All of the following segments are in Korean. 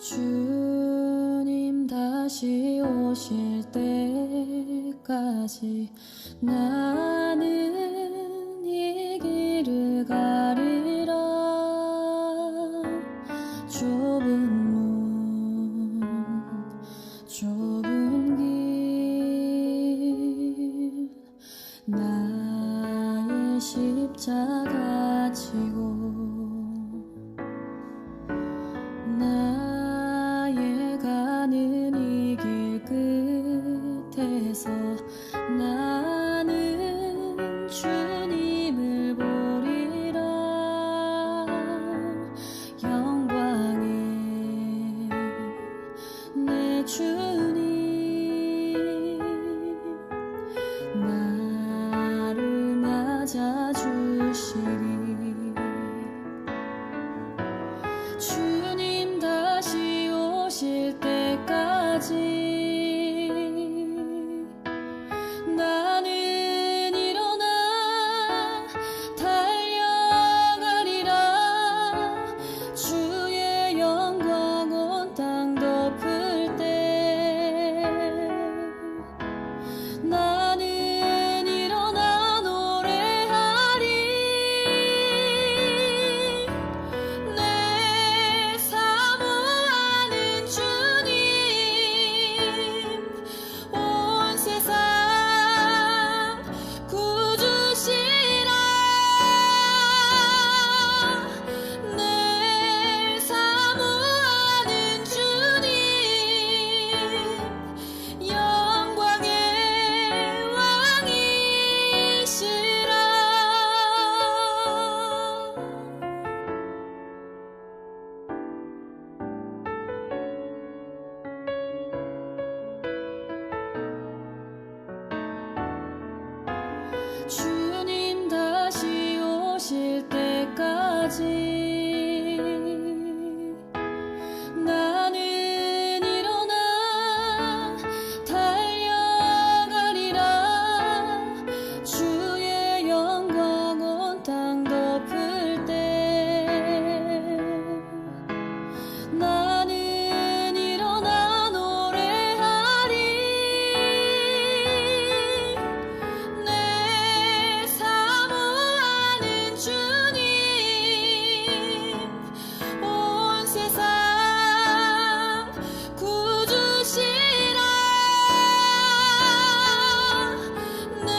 주님 다시 오실 때까지 나는 이 길을 가리라. 좁은 문 좁은 길 나의 십자가 지고 나의 가는 이 길 끝에서 나는 주님을 보리라. 영광의 내 주님 나를 맞아주시리. 주님 다시 오실 때까지 나는 일어나 달려가리라. 주의 영광 온 땅 덮을 때 나는 일어나 노래하리. 내 사모하는 주님 온 세상 구주시라. 내 사모하는 주님 영광의 왕이시라. 주님 다시 오실 때까지 나는 일어나 달려가리라. 주의 영광 온 땅 덮을 때 나는 일어나 노래하리. 내 사모하는 주님 온 세상 구주시라. 내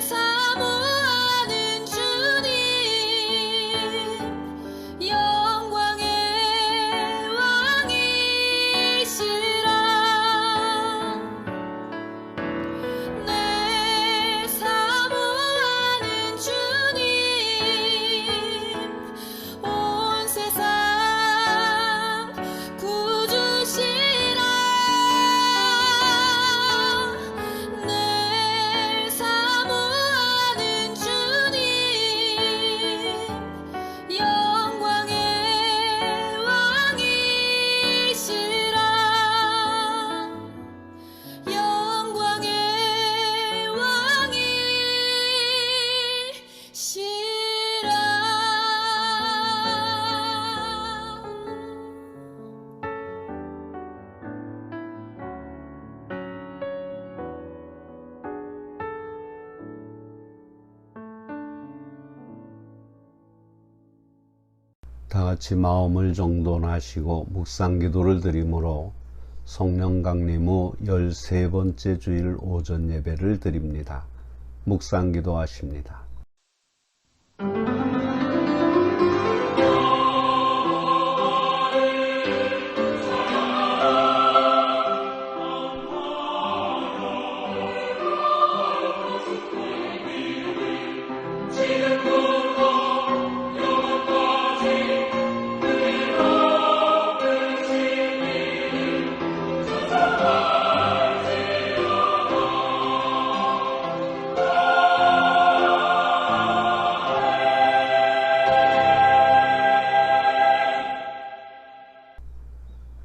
사모하는 주님 영광의 왕이시라. 내 사모하는 주님 온 세상 구주시라. 내 사모하는 주님 영광의 왕이시라. 영광의 왕이시라. 다 같이 마음을 정돈하시고 묵상 기도를 드림으로 성령 강림 후 13번째 주일 오전 예배를 드립니다. 묵상 기도하십니다.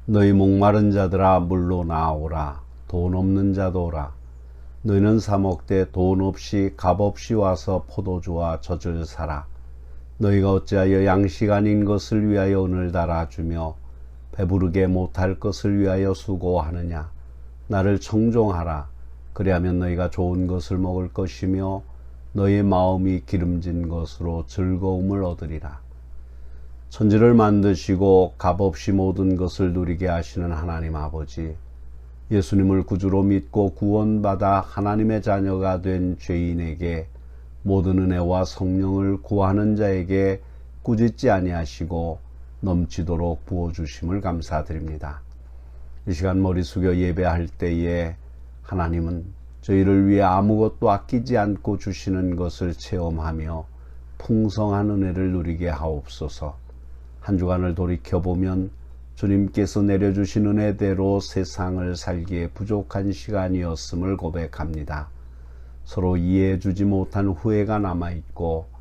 너희 목마른 자들아 물로 나오라. 돈 없는 자도 오라. 너희는 사 먹되 돈 없이 값 없이 와서 포도주와 젖을 사라. 너희가 어찌하여 양식 아닌 것을 위하여 은을 달아주며 배부르게 못할 것을 위하여 수고하느냐. 나를 청종하라. 그리하면 너희가 좋은 것을 먹을 것이며 너희 마음이 기름진 것으로 즐거움을 얻으리라. 천지를 만드시고 값없이 모든 것을 누리게 하시는 하나님 아버지, 예수님을 구주로 믿고 구원받아 하나님의 자녀가 된 죄인에게 모든 은혜와 성령을 구하는 자에게 꾸짖지 아니하시고 넘치도록 부어주심을 감사드립니다. 이 시간 머리 숙여 예배할 때에 하나님은 저희를 위해 아무것도 아끼지 않고 주시는 것을 체험하며 풍성한 은혜를 누리게 하옵소서. 한 주간을 돌이켜보면 주님께서 내려주신 은혜대로 세상을 살기에 부족한 시간이었음을 고백합니다. 서로 이해해주지 못한 후회가 남아있고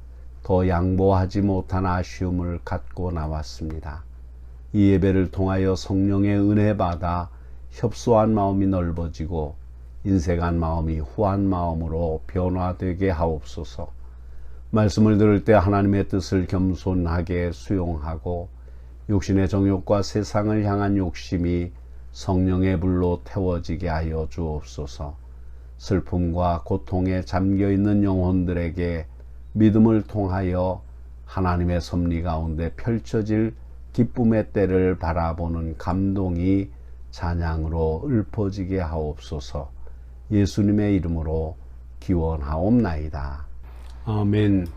더 양보하지 못한 아쉬움을 갖고 나왔습니다. 이 예배를 통하여 성령의 은혜 받아 협소한 마음이 넓어지고 인색한 마음이 후한 마음으로 변화되게 하옵소서. 말씀을 들을 때 하나님의 뜻을 겸손하게 수용하고 육신의 정욕과 세상을 향한 욕심이 성령의 불로 태워지게 하여 주옵소서. 슬픔과 고통에 잠겨있는 영혼들에게 믿음을 통하여 하나님의 섭리 가운데 펼쳐질 기쁨의 때를 바라보는 감동이 찬양으로 읊어지게 하옵소서. 예수님의 이름으로 기원하옵나이다. 아멘.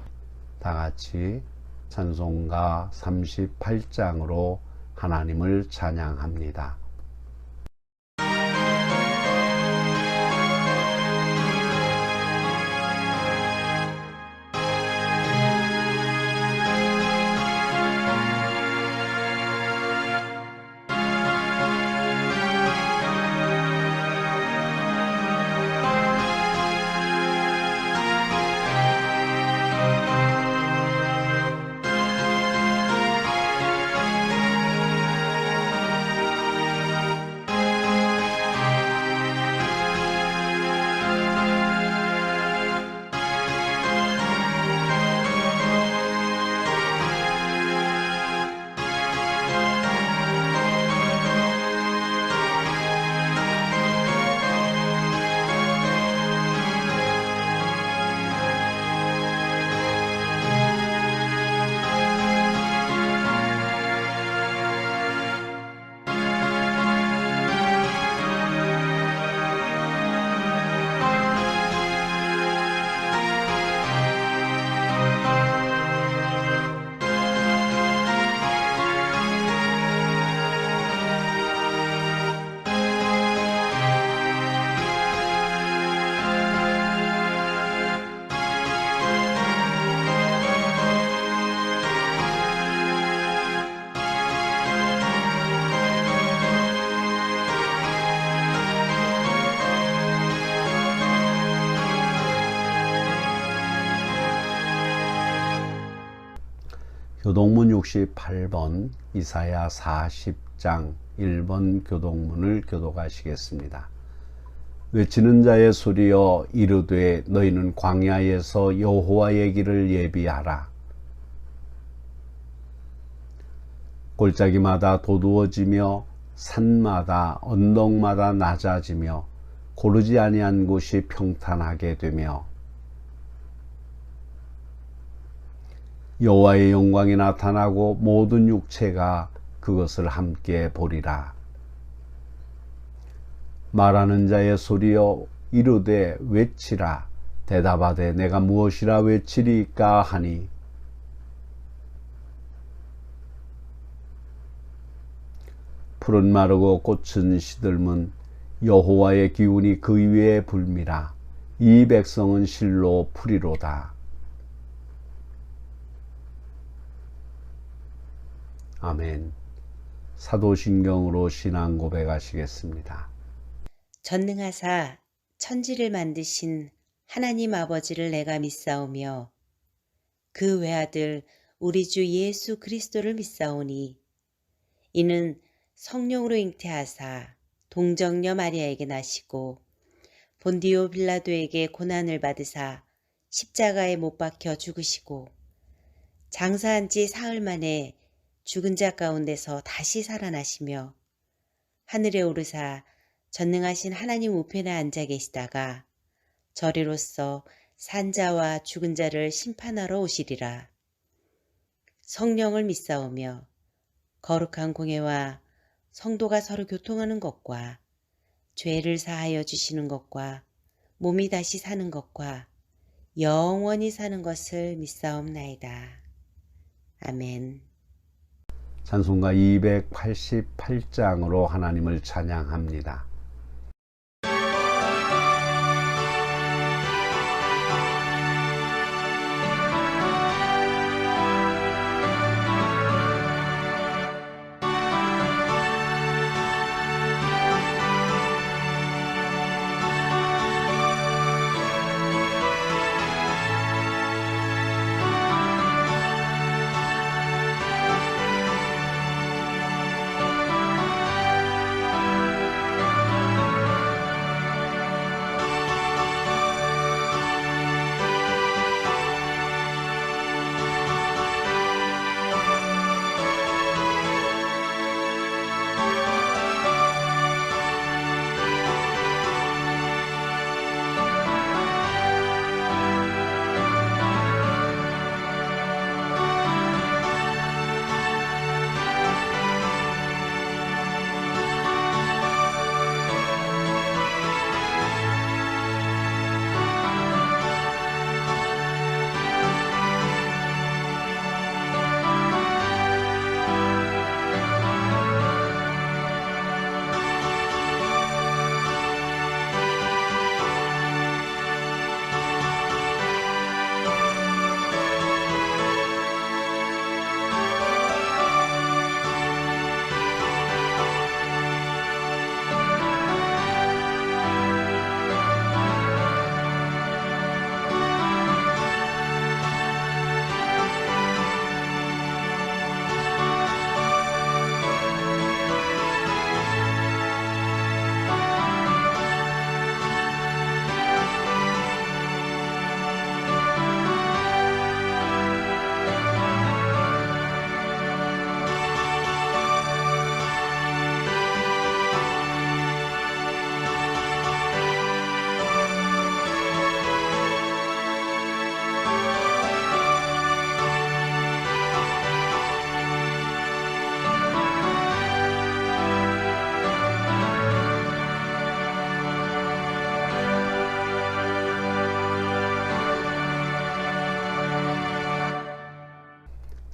다 같이 찬송가 38장으로 하나님을 찬양합니다. 교동문 68번, 이사야 40장 1번 교동문을 교독하시겠습니다. 외치는 자의 소리여 이르되 너희는 광야에서 여호와의 길을 예비하라. 골짜기마다 도두어지며 산마다 언덕마다 낮아지며 고르지 아니한 곳이 평탄하게 되며 여호와의 영광이 나타나고 모든 육체가 그것을 함께 보리라. 말하는 자의 소리여 이르되 외치라. 대답하되 내가 무엇이라 외치리까 하니 풀은 마르고 꽃은 시들면 여호와의 기운이 그 위에 불미라. 이 백성은 실로 풀이로다. 아멘. 사도신경으로 신앙 고백하시겠습니다. 전능하사 천지를 만드신 하나님 아버지를 내가 믿사오며 그 외아들 우리 주 예수 그리스도를 믿사오니 이는 성령으로 잉태하사 동정녀 마리아에게 나시고 본디오 빌라도에게 고난을 받으사 십자가에 못 박혀 죽으시고 장사한 지 사흘 만에 죽은 자 가운데서 다시 살아나시며 하늘에 오르사 전능하신 하나님 우편에 앉아 계시다가 저리로서 산자와 죽은 자를 심판하러 오시리라. 성령을 믿사오며 거룩한 공회와 성도가 서로 교통하는 것과 죄를 사하여 주시는 것과 몸이 다시 사는 것과 영원히 사는 것을 믿사옵나이다. 아멘. 찬송가 288장으로 하나님을 찬양합니다.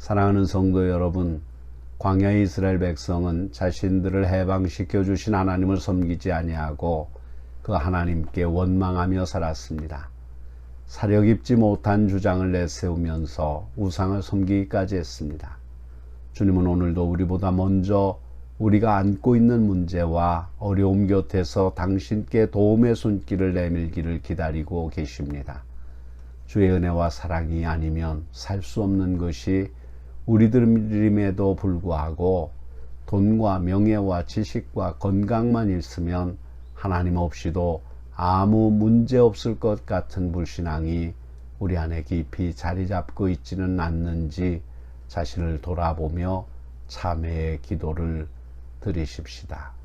사랑하는 성도 여러분, 광야의 이스라엘 백성은 자신들을 해방시켜 주신 하나님을 섬기지 아니하고 그 하나님께 원망하며 살았습니다. 사력 입지 못한 주장을 내세우면서 우상을 섬기기까지 했습니다. 주님은 오늘도 우리보다 먼저 우리가 안고 있는 문제와 어려움 곁에서 당신께 도움의 손길을 내밀기를 기다리고 계십니다. 주의 은혜와 사랑이 아니면 살 수 없는 것이 우리들임에도 불구하고 돈과 명예와 지식과 건강만 있으면 하나님 없이도 아무 문제 없을 것 같은 불신앙이 우리 안에 깊이 자리 잡고 있지는 않는지 자신을 돌아보며 참회의 기도를 드리십시다.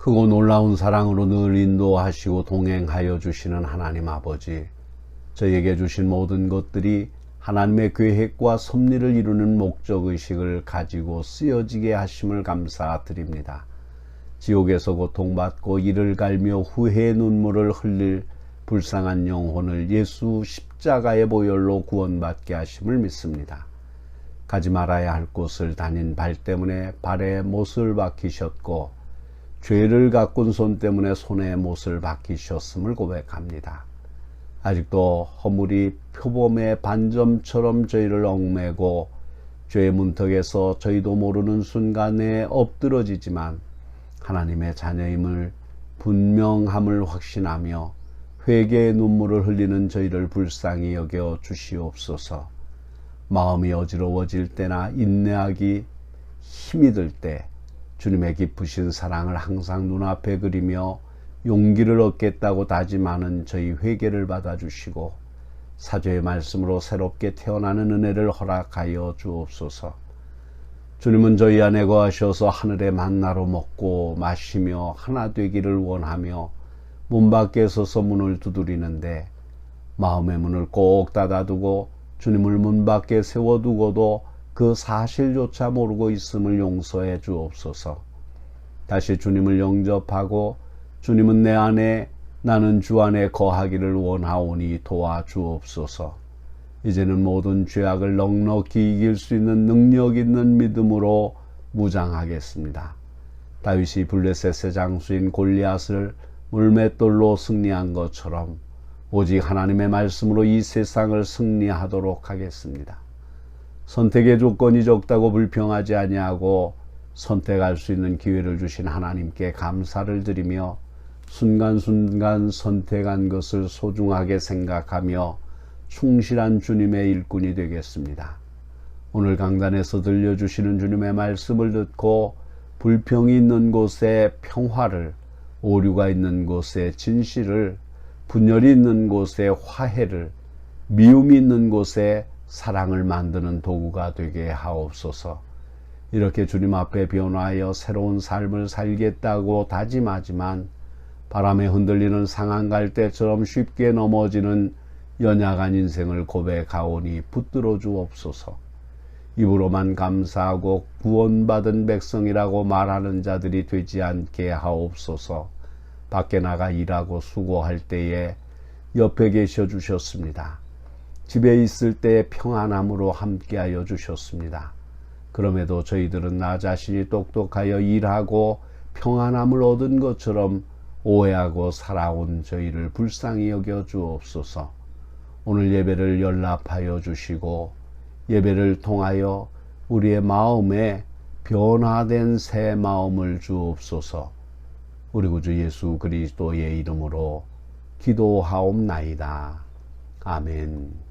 크고 놀라운 사랑으로 늘 인도하시고 동행하여 주시는 하나님 아버지, 저에게 주신 모든 것들이 하나님의 계획과 섭리를 이루는 목적의식을 가지고 쓰여지게 하심을 감사드립니다. 지옥에서 고통받고 이를 갈며 후회의 눈물을 흘릴 불쌍한 영혼을 예수 십자가의 보혈로 구원받게 하심을 믿습니다. 가지 말아야 할 곳을 다닌 발 때문에 발에 못을 박히셨고 죄를 가꾼 손 때문에 손에 못을 박히셨음을 고백합니다. 아직도 허물이 표범의 반점처럼 저희를 얽매고 죄의 문턱에서 저희도 모르는 순간에 엎드러지지만 하나님의 자녀임을 분명함을 확신하며 회개의 눈물을 흘리는 저희를 불쌍히 여겨 주시옵소서. 마음이 어지러워질 때나 인내하기 힘이 들 때 주님의 깊으신 사랑을 항상 눈앞에 그리며 용기를 얻겠다고 다짐하는 저희 회개를 받아주시고 사죄의 말씀으로 새롭게 태어나는 은혜를 허락하여 주옵소서. 주님은 저희 안에 거하셔서 하늘의 만나로 먹고 마시며 하나 되기를 원하며 문 밖에 서서 문을 두드리는데 마음의 문을 꼭 닫아두고 주님을 문 밖에 세워두고도 그 사실조차 모르고 있음을 용서해 주옵소서. 다시 주님을 영접하고 주님은 내 안에 나는 주 안에 거하기를 원하오니 도와주옵소서. 이제는 모든 죄악을 넉넉히 이길 수 있는 능력 있는 믿음으로 무장하겠습니다. 다윗이 블레셋의 장수인 골리앗을 물맷돌로 승리한 것처럼 오직 하나님의 말씀으로 이 세상을 승리하도록 하겠습니다. 선택의 조건이 적다고 불평하지 아니하고 선택할 수 있는 기회를 주신 하나님께 감사를 드리며 순간순간 선택한 것을 소중하게 생각하며 충실한 주님의 일꾼이 되겠습니다. 오늘 강단에서 들려주시는 주님의 말씀을 듣고 불평이 있는 곳에 평화를, 오류가 있는 곳에 진실을, 분열이 있는 곳에 화해를, 미움이 있는 곳에 사랑을 만드는 도구가 되게 하옵소서. 이렇게 주님 앞에 변화하여 새로운 삶을 살겠다고 다짐하지만 바람에 흔들리는 상한 갈대처럼 쉽게 넘어지는 연약한 인생을 고백하오니 붙들어 주옵소서. 입으로만 감사하고 구원받은 백성이라고 말하는 자들이 되지 않게 하옵소서. 밖에 나가 일하고 수고할 때에 옆에 계셔 주셨습니다. 집에 있을 때 평안함으로 함께하여 주셨습니다. 그럼에도 저희들은 나 자신이 똑똑하여 일하고 평안함을 얻은 것처럼 오해하고 살아온 저희를 불쌍히 여겨 주옵소서. 오늘 예배를 연락하여 주시고 예배를 통하여 우리의 마음에 변화된 새 마음을 주옵소서. 우리 구주 예수 그리스도의 이름으로 기도하옵나이다. 아멘.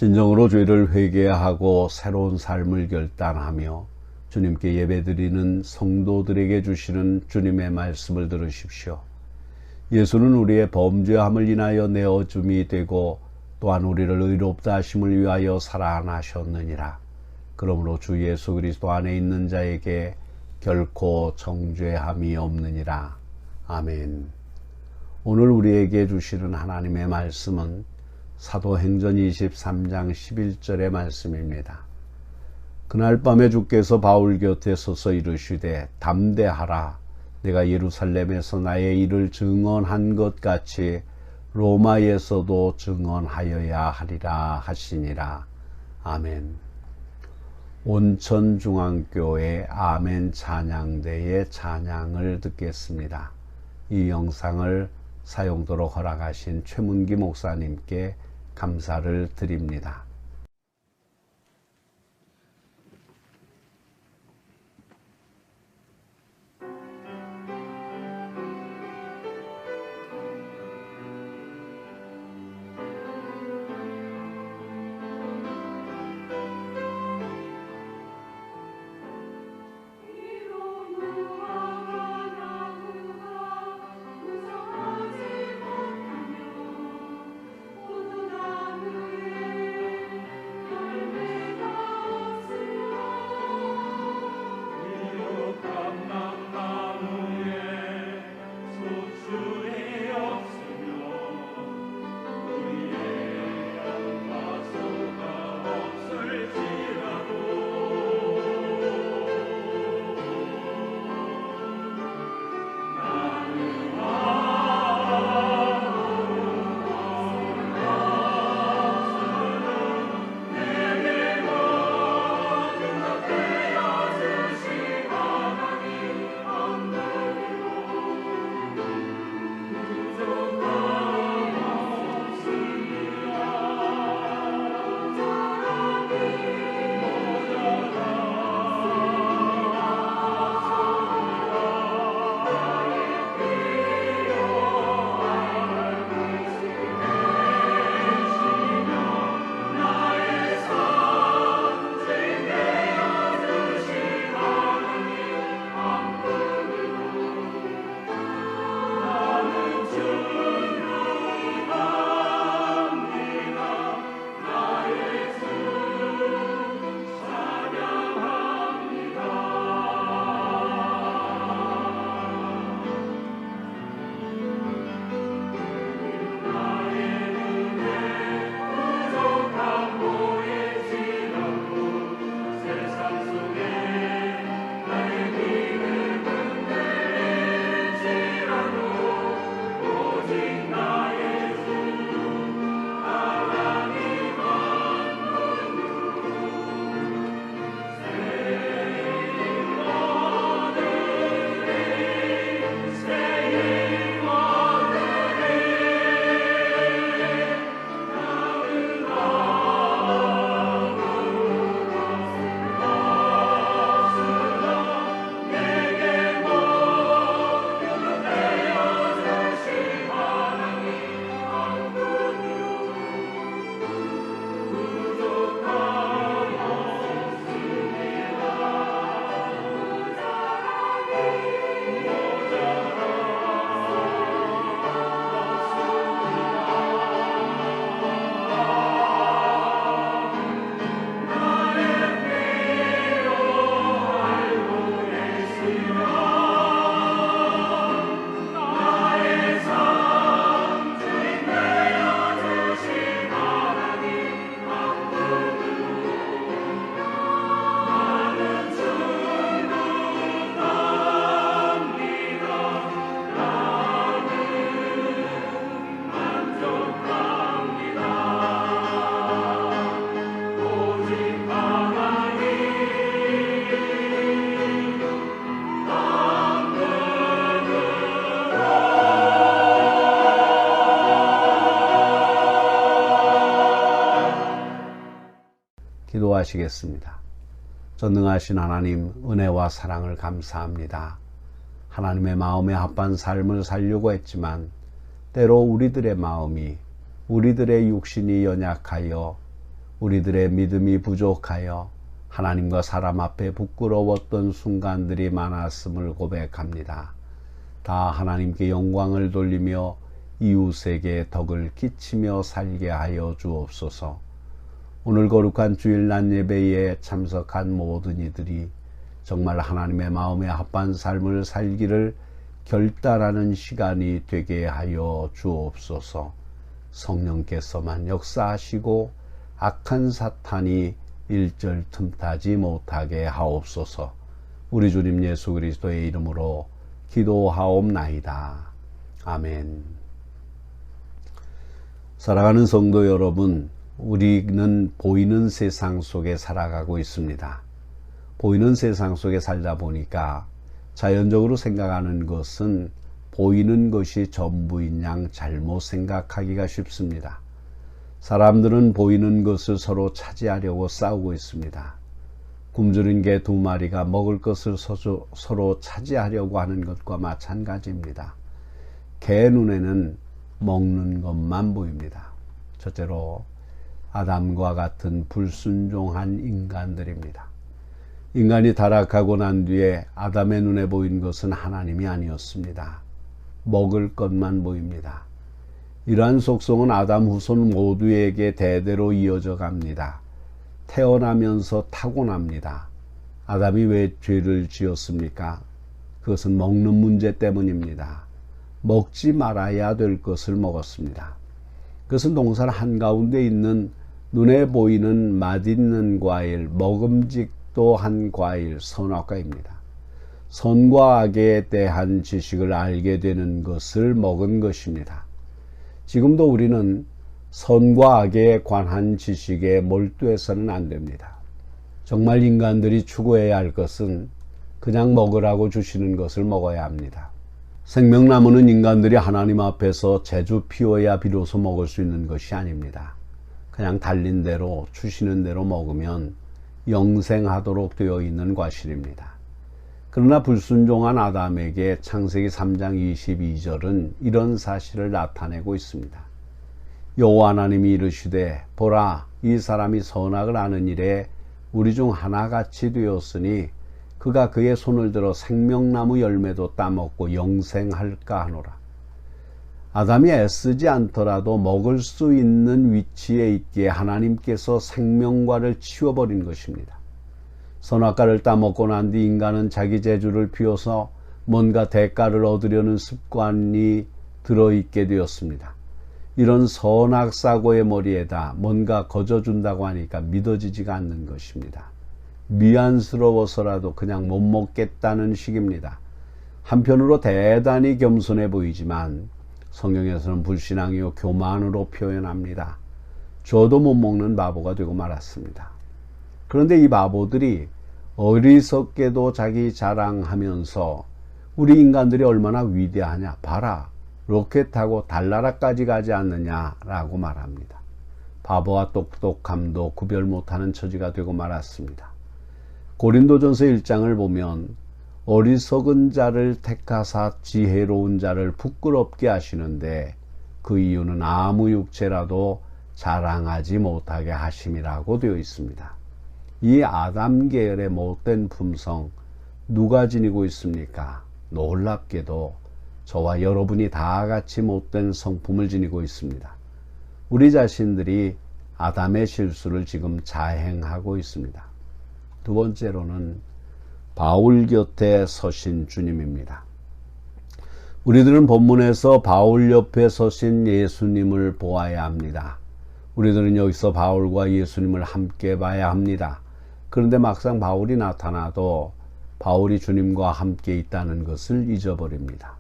진정으로 죄를 회개하고 새로운 삶을 결단하며 주님께 예배드리는 성도들에게 주시는 주님의 말씀을 들으십시오. 예수는 우리의 범죄함을 인하여 내어줌이 되고 또한 우리를 의롭다 하심을 위하여 살아나셨느니라. 그러므로 주 예수 그리스도 안에 있는 자에게 결코 정죄함이 없느니라. 아멘. 오늘 우리에게 주시는 하나님의 말씀은 사도행전 23장 11절의 말씀입니다. 그날 밤에 주께서 바울 곁에 서서 이르시되 담대하라. 내가 예루살렘에서 나의 일을 증언한 것 같이 로마에서도 증언하여야 하리라 하시니라. 아멘. 온천중앙교회 아멘 찬양대의 찬양을 듣겠습니다. 이 영상을 사용도록 허락하신 최문기 목사님께 감사를 드립니다. 기도하시겠습니다. 전능하신 하나님, 은혜와 사랑을 감사합니다. 하나님의 마음에 합한 삶을 살려고 했지만 때로 우리들의 마음이, 우리들의 육신이 연약하여, 우리들의 믿음이 부족하여 하나님과 사람 앞에 부끄러웠던 순간들이 많았음을 고백합니다. 다 하나님께 영광을 돌리며 이웃에게 덕을 끼치며 살게 하여 주옵소서. 오늘 거룩한 주일날 예배에 참석한 모든 이들이 정말 하나님의 마음에 합한 삶을 살기를 결단하는 시간이 되게 하여 주옵소서. 성령께서만 역사하시고 악한 사탄이 일절 틈타지 못하게 하옵소서. 우리 주님 예수 그리스도의 이름으로 기도하옵나이다. 아멘. 사랑하는 성도 여러분, 우리는 보이는 세상 속에 살아가고 있습니다. 보이는 세상 속에 살다 보니까 자연적으로 생각하는 것은 보이는 것이 전부인 양 잘못 생각하기가 쉽습니다. 사람들은 보이는 것을 서로 차지하려고 싸우고 있습니다. 굶주린 개 2마리가 먹을 것을 서로 차지하려고 하는 것과 마찬가지입니다. 개 눈에는 먹는 것만 보입니다. 첫째로 아담과 같은 불순종한 인간들입니다. 인간이 타락하고 난 뒤에 아담의 눈에 보인 것은 하나님이 아니었습니다. 먹을 것만 보입니다. 이러한 속성은 아담 후손 모두에게 대대로 이어져 갑니다. 태어나면서 타고납니다. 아담이 왜 죄를 지었습니까? 그것은 먹는 문제 때문입니다. 먹지 말아야 될 것을 먹었습니다. 그것은 동산 한가운데 있는 눈에 보이는 맛있는 과일, 먹음직도 한 과일, 선악과입니다. 선과 악에 대한 지식을 알게 되는 것을 먹은 것입니다. 지금도 우리는 선과 악에 관한 지식에 몰두해서는 안 됩니다. 정말 인간들이 추구해야 할 것은 그냥 먹으라고 주시는 것을 먹어야 합니다. 생명나무는 인간들이 하나님 앞에서 제주 피워야 비로소 먹을 수 있는 것이 아닙니다. 그냥 달린 대로 주시는 대로 먹으면 영생하도록 되어 있는 과실입니다. 그러나 불순종한 아담에게 창세기 3장 22절은 이런 사실을 나타내고 있습니다. 여호와 하나님이 이르시되 보라, 이 사람이 선악을 아는 일에 우리 중 하나같이 되었으니 그가 그의 손을 들어 생명나무 열매도 따먹고 영생할까 하노라. 아담이 애쓰지 않더라도 먹을 수 있는 위치에 있기에 하나님께서 생명과를 치워버린 것입니다. 선악과를 따먹고 난 뒤 인간은 자기 재주를 피워서 뭔가 대가를 얻으려는 습관이 들어있게 되었습니다. 이런 선악사고의 머리에다 뭔가 거저준다고 하니까 믿어지지가 않는 것입니다. 미안스러워서라도 그냥 못 먹겠다는 식입니다. 한편으로 대단히 겸손해 보이지만 성경에서는 불신앙이요 교만으로 표현합니다. 저도 못 먹는 바보가 되고 말았습니다. 그런데 이 바보들이 어리석게도 자기 자랑하면서 우리 인간들이 얼마나 위대하냐, 봐라, 로켓 타고 달나라까지 가지 않느냐라고 말합니다. 바보와 똑똑함도 구별 못하는 처지가 되고 말았습니다. 고린도전서 1장을 보면 어리석은 자를 택하사 지혜로운 자를 부끄럽게 하시는데 그 이유는 아무 육체라도 자랑하지 못하게 하심이라고 되어 있습니다. 이 아담 계열의 못된 품성 누가 지니고 있습니까? 놀랍게도 저와 여러분이 다 같이 못된 성품을 지니고 있습니다. 우리 자신들이 아담의 실수를 지금 자행하고 있습니다. 두 번째로는 바울 곁에 서신 주님입니다. 우리들은 본문에서 바울 옆에 서신 예수님을 보아야 합니다. 우리들은 여기서 바울과 예수님을 함께 봐야 합니다. 그런데 막상 바울이 나타나도 바울이 주님과 함께 있다는 것을 잊어버립니다.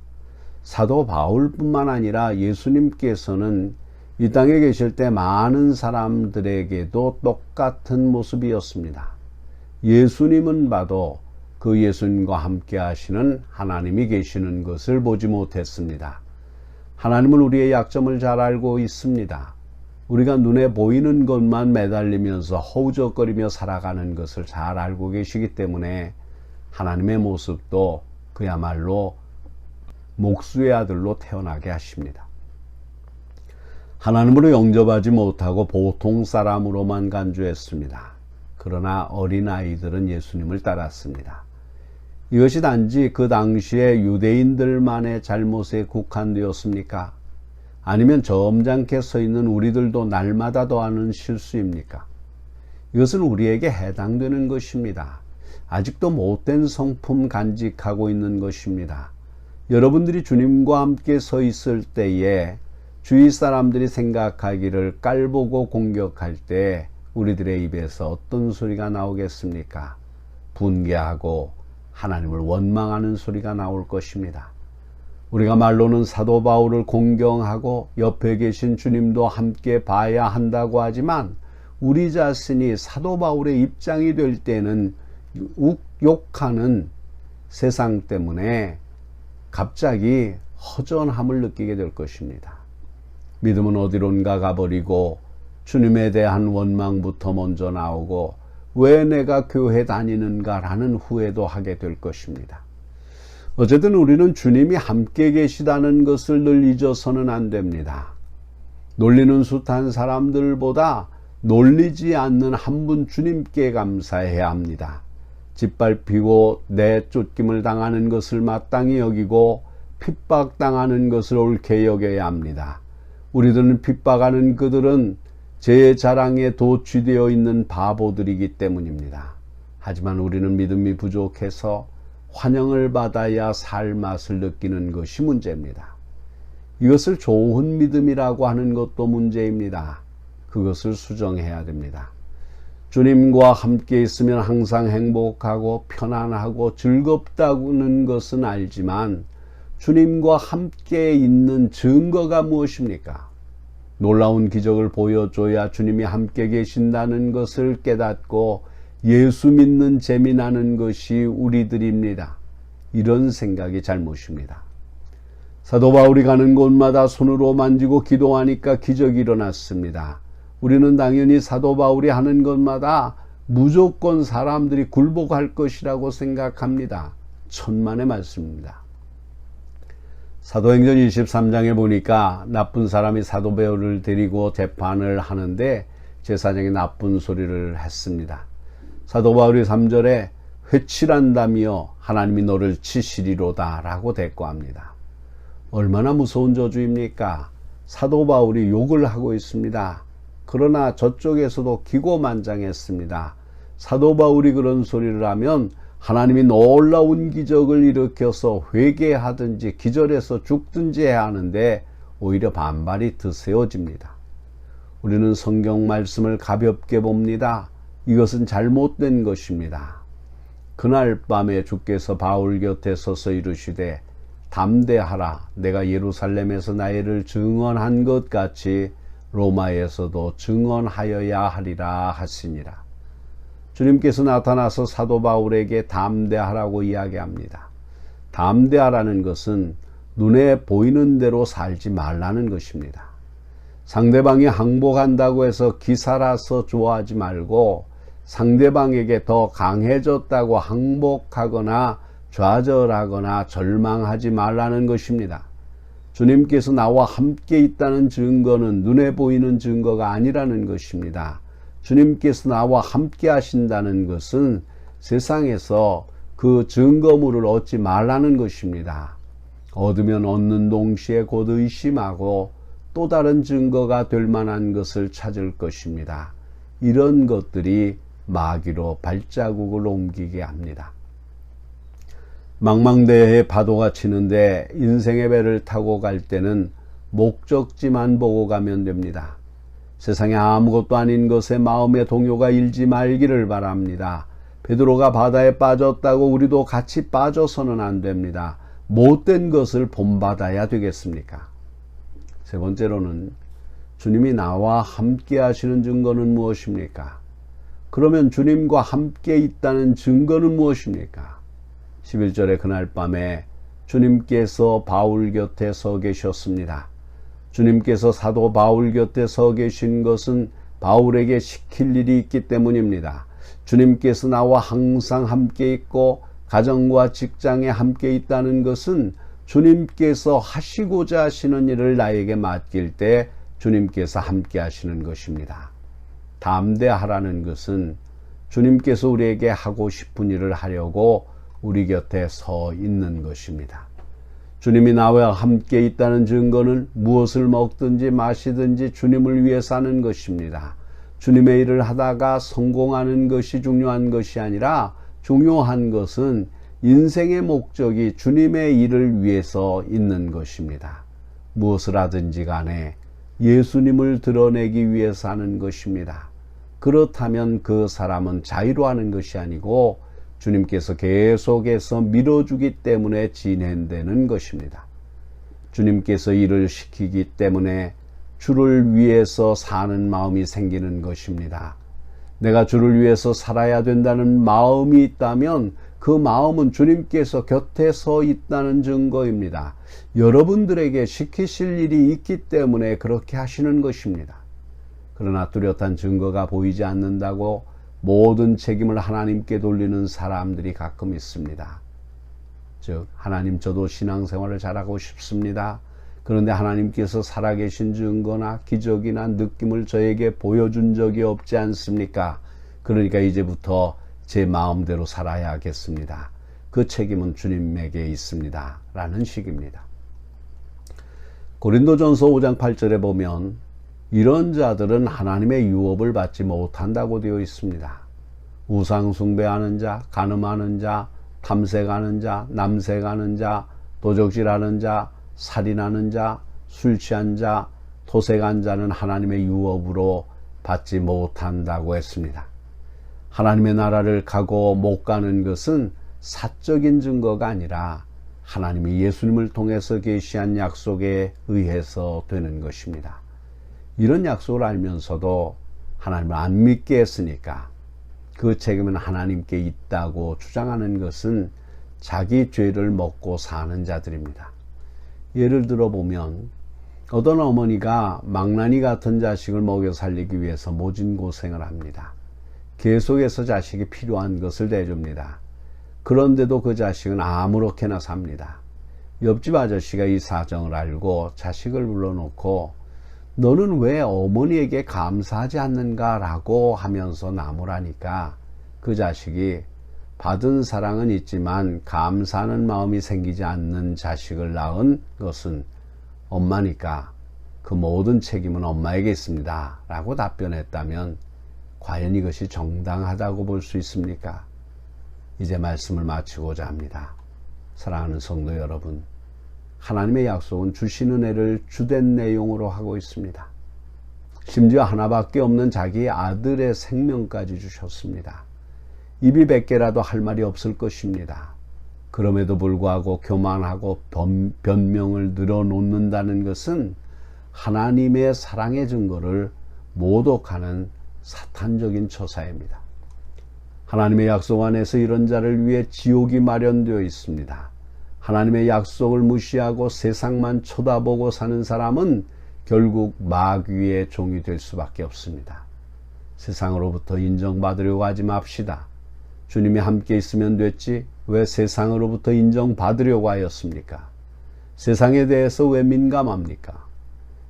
사도 바울뿐만 아니라 예수님께서는 이 땅에 계실 때 많은 사람들에게도 똑같은 모습이었습니다. 예수님은 봐도 그 예수님과 함께 하시는 하나님이 계시는 것을 보지 못했습니다. 하나님은 우리의 약점을 잘 알고 있습니다. 우리가 눈에 보이는 것만 매달리면서 허우적거리며 살아가는 것을 잘 알고 계시기 때문에 하나님의 모습도 그야말로 목수의 아들로 태어나게 하십니다. 하나님으로 영접하지 못하고 보통 사람으로만 간주했습니다. 그러나 어린아이들은 예수님을 따랐습니다. 이것이 단지 그 당시에 유대인들만의 잘못에 국한되었습니까? 아니면 점잖게 서 있는 우리들도 날마다 더하는 실수입니까? 이것은 우리에게 해당되는 것입니다. 아직도 못된 성품 간직하고 있는 것입니다. 여러분들이 주님과 함께 서 있을 때에 주위 사람들이 생각하기를 깔보고 공격할 때 우리들의 입에서 어떤 소리가 나오겠습니까? 분개하고 하나님을 원망하는 소리가 나올 것입니다. 우리가 말로는 사도 바울을 공경하고 옆에 계신 주님도 함께 봐야 한다고 하지만 우리 자신이 사도 바울의 입장이 될 때는 욕하는 세상 때문에 갑자기 허전함을 느끼게 될 것입니다. 믿음은 어디론가 가버리고 주님에 대한 원망부터 먼저 나오고 왜 내가 교회 다니는가라는 후회도 하게 될 것입니다. 어쨌든 우리는 주님이 함께 계시다는 것을 늘 잊어서는 안 됩니다. 놀리는 숱한 사람들보다 놀리지 않는 한 분 주님께 감사해야 합니다. 짓밟히고 내쫓김을 당하는 것을 마땅히 여기고 핍박당하는 것을 옳게 여겨야 합니다. 우리들은 핍박하는 그들은 제 자랑에 도취되어 있는 바보들이기 때문입니다. 하지만 우리는 믿음이 부족해서 환영을 받아야 살 맛을 느끼는 것이 문제입니다. 이것을 좋은 믿음이라고 하는 것도 문제입니다. 그것을 수정해야 됩니다. 주님과 함께 있으면 항상 행복하고 편안하고 즐겁다는 것은 알지만 주님과 함께 있는 증거가 무엇입니까? 놀라운 기적을 보여줘야 주님이 함께 계신다는 것을 깨닫고 예수 믿는 재미 나는 것이 우리들입니다. 이런 생각이 잘못입니다. 사도 바울이 가는 곳마다 손으로 만지고 기도하니까 기적이 일어났습니다. 우리는 당연히 사도 바울이 하는 것마다 무조건 사람들이 굴복할 것이라고 생각합니다. 천만의 말씀입니다. 사도행전 23장에 보니까 나쁜 사람이 사도 바울을 데리고 재판을 하는데 제사장이 나쁜 소리를 했습니다. 사도 바울이 3절에 회칠한다며 하나님이 너를 치시리로다 라고 대꾸합니다. 얼마나 무서운 저주입니까? 사도 바울이 욕을 하고 있습니다. 그러나 저쪽에서도 기고만장했습니다. 사도 바울이 그런 소리를 하면 하나님이 놀라운 기적을 일으켜서 회개하든지 기절해서 죽든지 해야 하는데 오히려 반발이 드세워집니다. 우리는 성경 말씀을 가볍게 봅니다. 이것은 잘못된 것입니다. 그날 밤에 주께서 바울 곁에 서서 이르시되 담대하라, 내가 예루살렘에서 나의 일을 증언한 것 같이 로마에서도 증언하여야 하리라 하시니라. 주님께서 나타나서 사도 바울에게 담대하라고 이야기합니다. 담대하라는 것은 눈에 보이는 대로 살지 말라는 것입니다. 상대방이 항복한다고 해서 기사라서 좋아하지 말고 상대방에게 더 강해졌다고 항복하거나 좌절하거나 절망하지 말라는 것입니다. 주님께서 나와 함께 있다는 증거는 눈에 보이는 증거가 아니라는 것입니다. 주님께서 나와 함께 하신다는 것은 세상에서 그 증거물을 얻지 말라는 것입니다. 얻으면 얻는 동시에 곧 의심하고 또 다른 증거가 될 만한 것을 찾을 것입니다. 이런 것들이 마귀로 발자국을 옮기게 합니다. 망망대해에 파도가 치는데 인생의 배를 타고 갈 때는 목적지만 보고 가면 됩니다. 세상에 아무것도 아닌 것에 마음의 동요가 일지 말기를 바랍니다. 베드로가 바다에 빠졌다고 우리도 같이 빠져서는 안 됩니다. 못된 것을 본받아야 되겠습니까? 세 번째로는 주님이 나와 함께 하시는 증거는 무엇입니까? 그러면 주님과 함께 있다는 증거는 무엇입니까? 11절에 그날 밤에 주님께서 바울 곁에 서 계셨습니다. 주님께서 사도 바울 곁에 서 계신 것은 바울에게 시킬 일이 있기 때문입니다. 주님께서 나와 항상 함께 있고 가정과 직장에 함께 있다는 것은 주님께서 하시고자 하시는 일을 나에게 맡길 때 주님께서 함께 하시는 것입니다. 담대하라는 것은 주님께서 우리에게 하고 싶은 일을 하려고 우리 곁에 서 있는 것입니다. 주님이 나와 함께 있다는 증거는 무엇을 먹든지 마시든지 주님을 위해 사는 것입니다. 주님의 일을 하다가 성공하는 것이 중요한 것이 아니라 중요한 것은 인생의 목적이 주님의 일을 위해서 있는 것입니다. 무엇을 하든지 간에 예수님을 드러내기 위해서 하는 것입니다. 그렇다면 그 사람은 자의로 하는 것이 아니고 주님께서 계속해서 밀어주기 때문에 진행되는 것입니다. 주님께서 일을 시키기 때문에 주를 위해서 사는 마음이 생기는 것입니다. 내가 주를 위해서 살아야 된다는 마음이 있다면 그 마음은 주님께서 곁에 서 있다는 증거입니다. 여러분들에게 시키실 일이 있기 때문에 그렇게 하시는 것입니다. 그러나 뚜렷한 증거가 보이지 않는다고 모든 책임을 하나님께 돌리는 사람들이 가끔 있습니다. 즉, 하나님, 저도 신앙생활을 잘하고 싶습니다. 그런데 하나님께서 살아계신 증거나 기적이나 느낌을 저에게 보여준 적이 없지 않습니까? 그러니까 이제부터 제 마음대로 살아야겠습니다. 그 책임은 주님에게 있습니다. 라는 식입니다. 고린도전서 5장 8절에 보면 이런 자들은 하나님의 유업을 받지 못한다고 되어 있습니다. 우상 숭배하는 자, 간음하는 자, 탐색하는 자, 남색하는 자, 도적질하는 자, 살인하는 자, 술 취한 자, 토색한 자는 하나님의 유업으로 받지 못한다고 했습니다. 하나님의 나라를 가고 못 가는 것은 사적인 증거가 아니라 하나님이 예수님을 통해서 계시한 약속에 의해서 되는 것입니다. 이런 약속을 알면서도 하나님을 안 믿게 했으니까 그 책임은 하나님께 있다고 주장하는 것은 자기 죄를 먹고 사는 자들입니다. 예를 들어 보면 어떤 어머니가 망나니 같은 자식을 먹여 살리기 위해서 모진 고생을 합니다. 계속해서 자식이 필요한 것을 대줍니다. 그런데도 그 자식은 아무렇게나 삽니다. 옆집 아저씨가 이 사정을 알고 자식을 불러놓고 너는 왜 어머니에게 감사하지 않는가? 라고 하면서 나무라니까 그 자식이 받은 사랑은 있지만 감사하는 마음이 생기지 않는 자식을 낳은 것은 엄마니까 그 모든 책임은 엄마에게 있습니다. 라고 답변했다면 과연 이것이 정당하다고 볼 수 있습니까? 이제 말씀을 마치고자 합니다. 사랑하는 성도 여러분, 하나님의 약속은 주신 은혜를 주된 내용으로 하고 있습니다. 심지어 하나밖에 없는 자기 아들의 생명까지 주셨습니다. 입이 100개라도 할 말이 없을 것입니다. 그럼에도 불구하고 교만하고 변명을 늘어놓는다는 것은 하나님의 사랑의 증거를 모독하는 사탄적인 처사입니다. 하나님의 약속 안에서 이런 자를 위해 지옥이 마련되어 있습니다. 하나님의 약속을 무시하고 세상만 쳐다보고 사는 사람은 결국 마귀의 종이 될 수밖에 없습니다. 세상으로부터 인정받으려고 하지 맙시다. 주님이 함께 있으면 됐지 왜 세상으로부터 인정받으려고 하였습니까? 세상에 대해서 왜 민감합니까?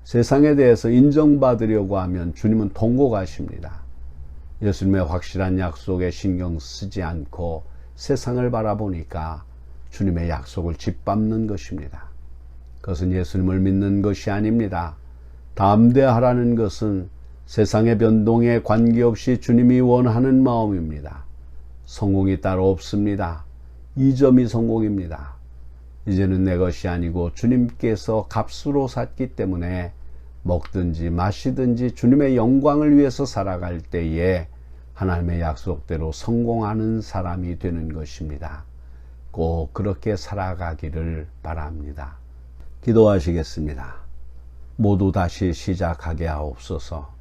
세상에 대해서 인정받으려고 하면 주님은 통곡하십니다. 예수님의 확실한 약속에 신경 쓰지 않고 세상을 바라보니까 주님의 약속을 짓밟는 것입니다. 그것은 예수님을 믿는 것이 아닙니다. 담대하라는 것은 세상의 변동에 관계없이 주님이 원하는 마음입니다. 성공이 따로 없습니다. 이 점이 성공입니다. 이제는 내 것이 아니고 주님께서 값으로 샀기 때문에 먹든지 마시든지 주님의 영광을 위해서 살아갈 때에 하나님의 약속대로 성공하는 사람이 되는 것입니다. 꼭 그렇게 살아가기를 바랍니다. 기도하시겠습니다. 모두 다시 시작하게 하옵소서.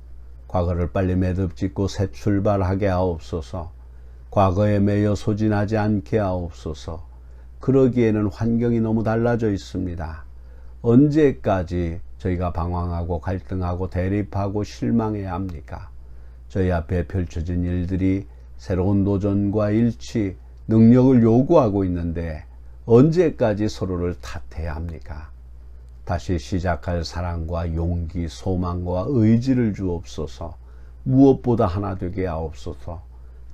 과거를 빨리 매듭짓고 새 출발하게 하옵소서. 과거에 매여 소진하지 않게 하옵소서. 그러기에는 환경이 너무 달라져 있습니다. 언제까지 저희가 방황하고 갈등하고 대립하고 실망해야 합니까? 저희 앞에 펼쳐진 일들이 새로운 도전과 일치, 능력을 요구하고 있는데 언제까지 서로를 탓해야 합니까? 다시 시작할 사랑과 용기, 소망과 의지를 주옵소서. 무엇보다 하나 되게 하옵소서.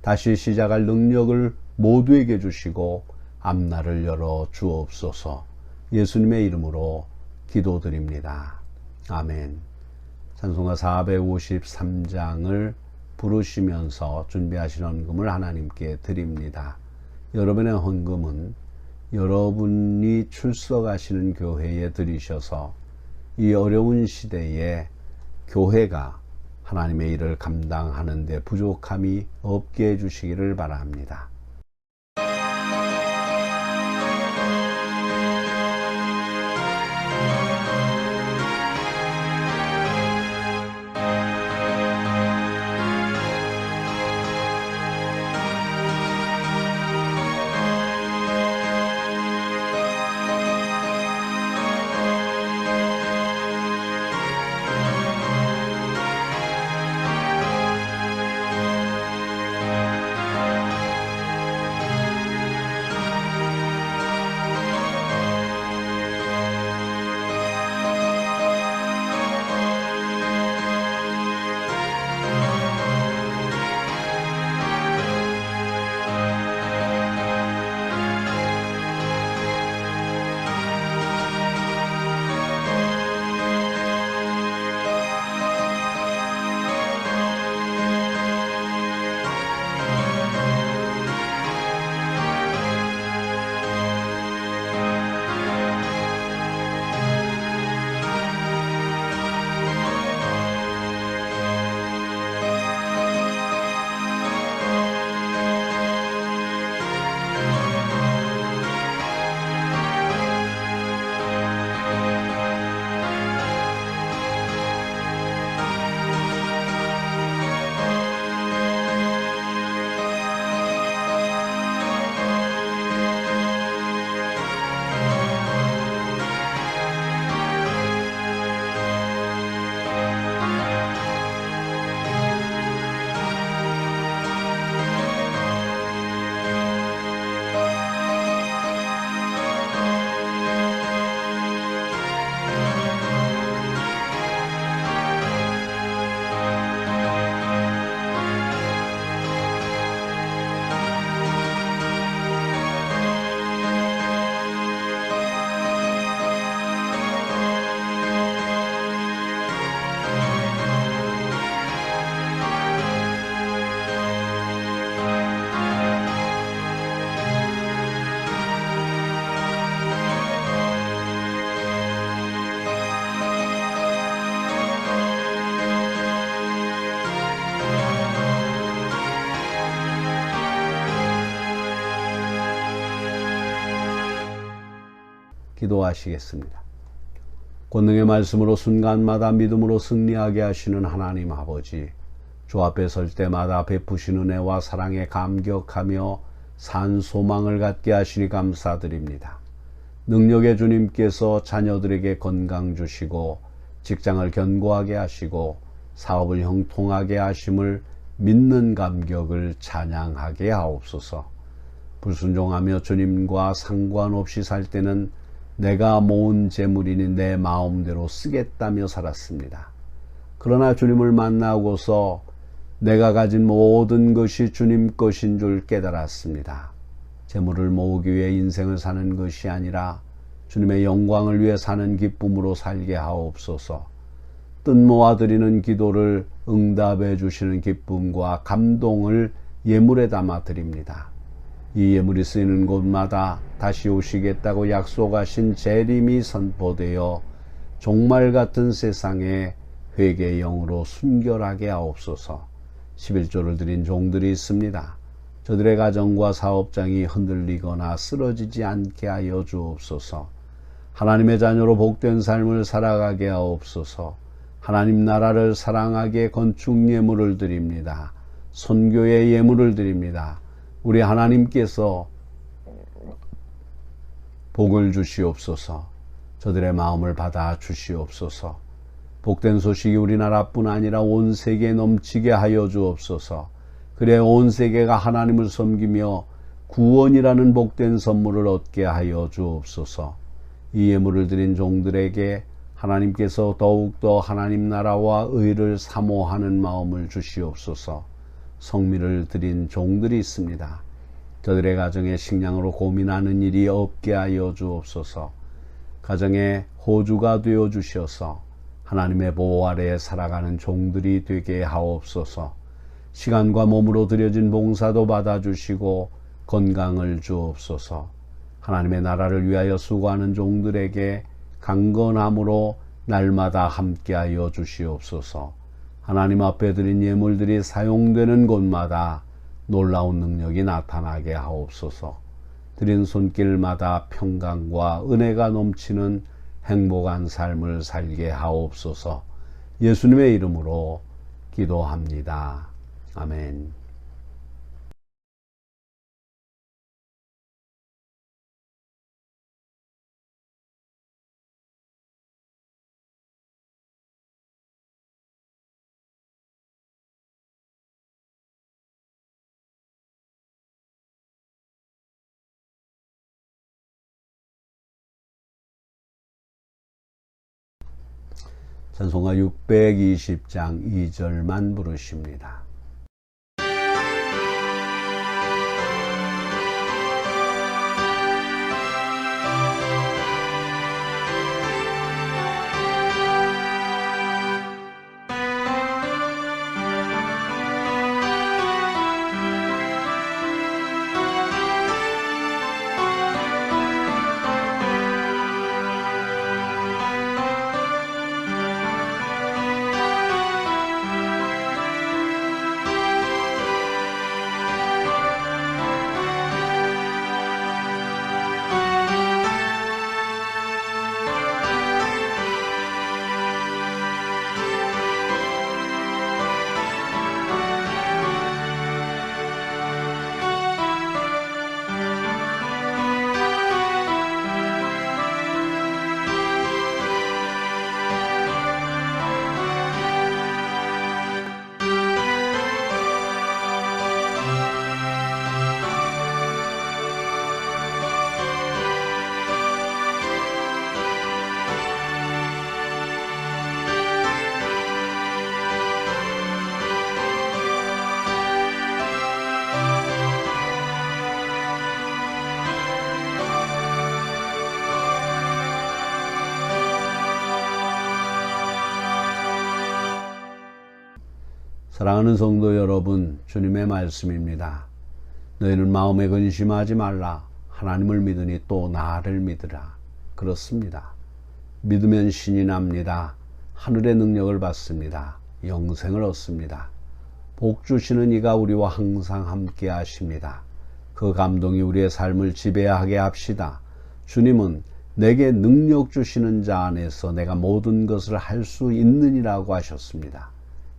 다시 시작할 능력을 모두에게 주시고 앞날을 열어 주옵소서. 예수님의 이름으로 기도드립니다. 아멘. 찬송가 453장을 부르시면서 준비하신 헌금을 하나님께 드립니다. 여러분의 헌금은 여러분이 출석하시는 교회에 드리셔서 이 어려운 시대에 교회가 하나님의 일을 감당하는 데 부족함이 없게 해주시기를 바랍니다. 기도하시겠습니다. 권능의 말씀으로 순간마다 믿음으로 승리하게 하시는 하나님 아버지, 주 앞에 설 때마다 베푸신 은혜와 사랑에 감격하며 산 소망을 갖게 하시니 감사드립니다. 능력의 주님께서 자녀들에게 건강 주시고 직장을 견고하게 하시고 사업을 형통하게 하심을 믿는 감격을 찬양하게 하옵소서. 불순종하며 주님과 상관없이 살 때는 내가 모은 재물이니 내 마음대로 쓰겠다며 살았습니다. 그러나 주님을 만나고서 내가 가진 모든 것이 주님 것인 줄 깨달았습니다. 재물을 모으기 위해 인생을 사는 것이 아니라 주님의 영광을 위해 사는 기쁨으로 살게 하옵소서. 뜻모아 드리는 기도를 응답해 주시는 기쁨과 감동을 예물에 담아 드립니다. 이 예물이 쓰이는 곳마다 다시 오시겠다고 약속하신 재림이 선포되어 종말 같은 세상에 회개의 영으로 순결하게 하옵소서. 11조를 드린 종들이 있습니다. 저들의 가정과 사업장이 흔들리거나 쓰러지지 않게 하여 주옵소서. 하나님의 자녀로 복된 삶을 살아가게 하옵소서. 하나님 나라를 사랑하게 건축 예물을 드립니다. 선교의 예물을 드립니다. 우리 하나님께서 복을 주시옵소서. 저들의 마음을 받아 주시옵소서. 복된 소식이 우리나라뿐 아니라 온 세계에 넘치게 하여 주옵소서. 그래 온 세계가 하나님을 섬기며 구원이라는 복된 선물을 얻게 하여 주옵소서. 이 예물을 드린 종들에게 하나님께서 더욱더 하나님 나라와 의를 사모하는 마음을 주시옵소서. 성미를 드린 종들이 있습니다. 저들의 가정에 식량으로 고민하는 일이 없게 하여 주옵소서. 가정에 호주가 되어 주셔서 하나님의 보호 아래에 살아가는 종들이 되게 하옵소서. 시간과 몸으로 드려진 봉사도 받아주시고 건강을 주옵소서. 하나님의 나라를 위하여 수고하는 종들에게 강건함으로 날마다 함께하여 주시옵소서. 하나님 앞에 드린 예물들이 사용되는 곳마다 놀라운 능력이 나타나게 하옵소서. 드린 손길마다 평강과 은혜가 넘치는 행복한 삶을 살게 하옵소서. 예수님의 이름으로 기도합니다. 아멘. 찬송가 620장 2절만 부르십니다. 사랑하는 성도 여러분, 주님의 말씀입니다. 너희는 마음에 근심하지 말라. 하나님을 믿으니 또 나를 믿으라. 그렇습니다. 믿으면 신이 납니다. 하늘의 능력을 받습니다. 영생을 얻습니다. 복 주시는 이가 우리와 항상 함께 하십니다. 그 감동이 우리의 삶을 지배하게 합시다. 주님은 내게 능력 주시는 자 안에서 내가 모든 것을 할 수 있느니라고 하셨습니다.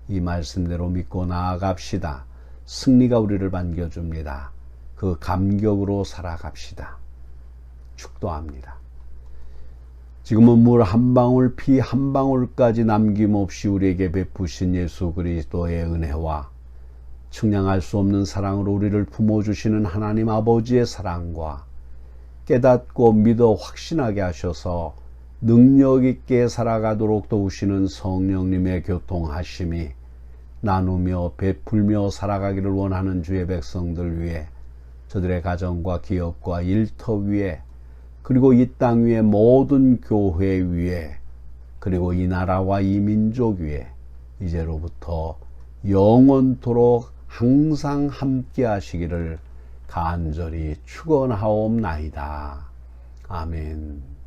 이 말씀대로 믿고 나아갑시다. 승리가 우리를 반겨줍니다. 그 감격으로 살아갑시다. 축도합니다. 지금은 물 한 방울, 피 한 방울까지 남김없이 우리에게 베푸신 예수 그리스도의 은혜와 측량할 수 없는 사랑으로 우리를 품어주시는 하나님 아버지의 사랑과 깨닫고 믿어 확신하게 하셔서 능력 있게 살아가도록 도우시는 성령님의 교통하심이 나누며 베풀며 살아가기를 원하는 주의 백성들 위해, 저들의 가정과 기업과 일터 위에, 그리고 이 땅 위에 모든 교회 위에, 그리고 이 나라와 이 민족 위에 이제로부터 영원토록 항상 함께 하시기를 간절히 축원하옵나이다. 아멘.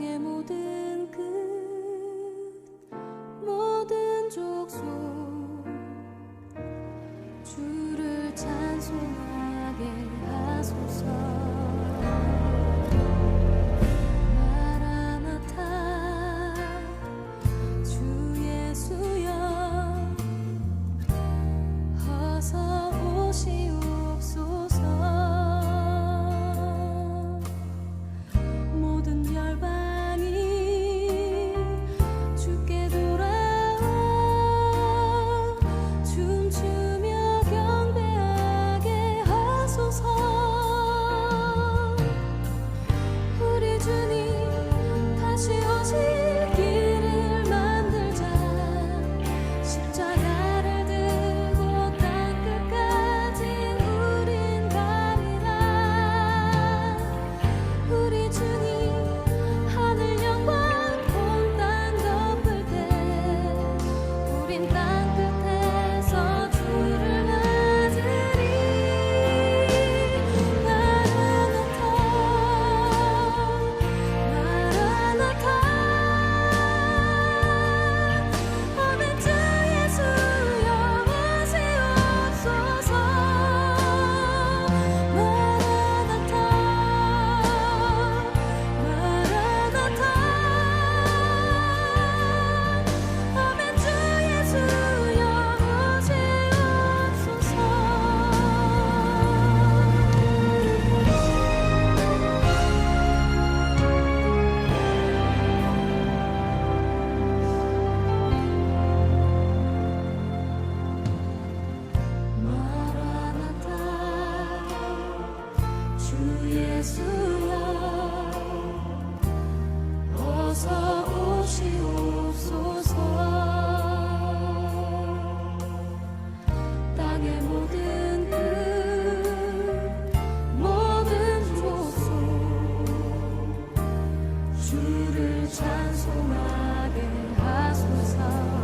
땅의 모든 끝 모든 족속 주를 찬송하게 하소서. 마라나타 주 예수여 어서 오시옵소서. 모든 열방이 주께 돌아와 춤추며 경배하게 하소서. 우리 주님 다시 오실 길을 만들자. 십자가를 들고 땅끝까지 우린 가리라. 우리 주님 하늘 영광 온 땅 덮을 때 우린 땅끝에서 주를 맞으리. 마라나타 마라나타 아멘. 주 예수여 오시옵소서. 마라나타 마라나타 아멘. 주 예수여 오시옵소서. 마라나타 주 예수여 어서 오시옵소서. 땅의 모든 끝 모든 족속 주를 찬송하게 하소서.